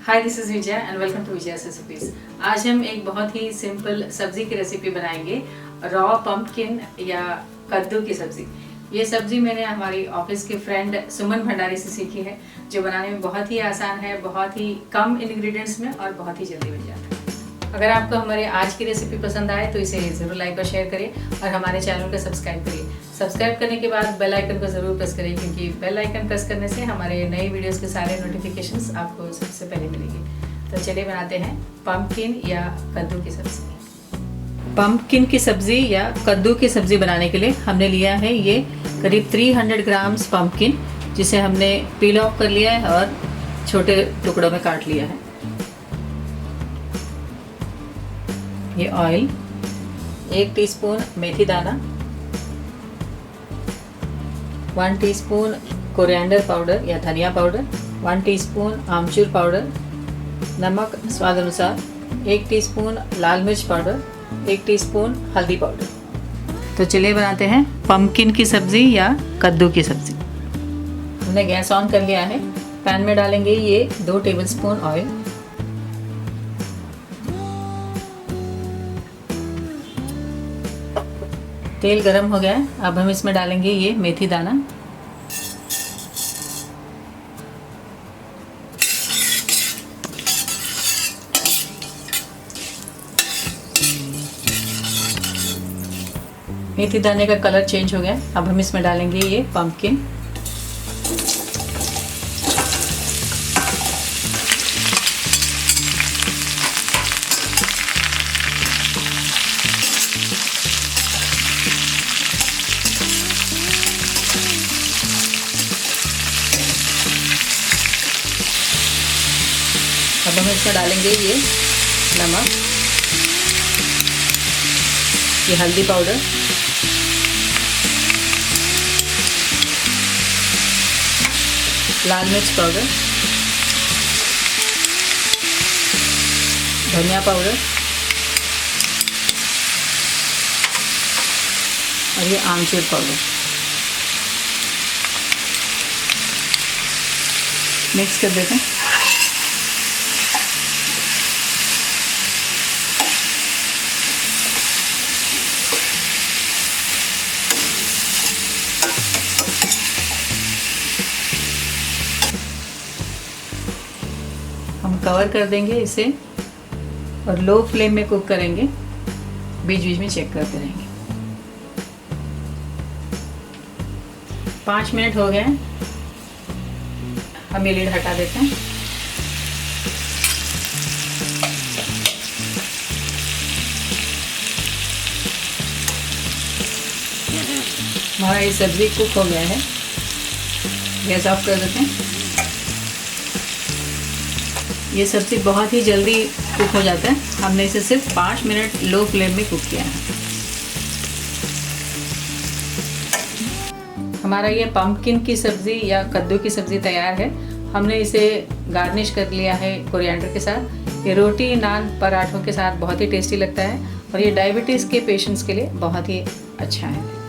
Hi, this is Vijay and welcome to Vijay recipes. आज हम एक बहुत ही सिंपल सब्ज़ी की रेसिपी बनाएंगे, रॉ पम्पकिन या कद्दू की सब्ज़ी। ये सब्ज़ी मैंने हमारी ऑफिस के फ्रेंड सुमन भंडारी से सीखी है, जो बनाने में बहुत ही आसान है, बहुत ही कम इंग्रेडिएंट्स में और बहुत ही जल्दी बन जाता है। अगर आपको हमारे आज की रेसिपी पसंद आए तो इसे ज़रूर लाइक और शेयर करिए और हमारे चैनल को सब्सक्राइब करिए। सब्सक्राइब करने के बाद बेल आइकन को ज़रूर प्रेस करिए, क्योंकि बेल आइकन प्रेस करने से हमारे नए वीडियोस के सारे नोटिफिकेशंस आपको सबसे पहले मिलेंगे। तो चलिए बनाते हैं पम्पकिन या कद्दू की सब्ज़ी। पम्पकिन की सब्ज़ी या कद्दू की सब्ज़ी बनाने के लिए हमने लिया है ये करीब 300 ग्राम्स पम्पकिन, जिसे हमने पील ऑफ कर लिया है और छोटे टुकड़ों में काट लिया है। ये ऑयल, 1 टीस्पून मेथी दाना, 1 टीस्पून कोरिएंडर पाउडर या धनिया पाउडर, 1 टीस्पून आमचूर पाउडर, नमक स्वाद अनुसार, 1 टीस्पून लाल मिर्च पाउडर, 1 टीस्पून हल्दी पाउडर। तो चलिए बनाते हैं पम्पकिन की सब्ज़ी या कद्दू की सब्ज़ी। हमने गैस ऑन कर लिया है। पैन में डालेंगे ये 2 टेबलस्पून ऑयल। तेल गरम हो गया है। अब हम इसमें डालेंगे ये मेथी दाना, मेथी दाने का कलर चेंज हो गया। अब हम इसमें डालेंगे ये पम्पकिन, अब हम इसमें डालेंगे ये नमक, ये हल्दी पाउडर, लाल मिर्च पाउडर, धनिया पाउडर और ये आमचूर पाउडर। मिक्स कर देते हैं। हम कवर कर देंगे इसे और लो फ्लेम में कुक करेंगे, बीच बीच में चेक करते रहेंगे। 5 मिनट हो गए हैं। हम ये लीड हटा देते हैं। हमारा ये सब्ज़ी कुक हो गया है। गैस ऑफ कर देते हैं। ये सब्ज़ी बहुत ही जल्दी कुक हो जाता है। हमने इसे सिर्फ 5 मिनट लो फ्लेम में कुक किया है। हमारा ये पम्पकिन की सब्ज़ी या कद्दू की सब्ज़ी तैयार है। हमने इसे गार्निश कर लिया है कोरिएंडर के साथ। ये रोटी, नान, पराठों के साथ बहुत ही टेस्टी लगता है और ये डायबिटीज़ के पेशेंट्स के लिए बहुत ही अच्छा है।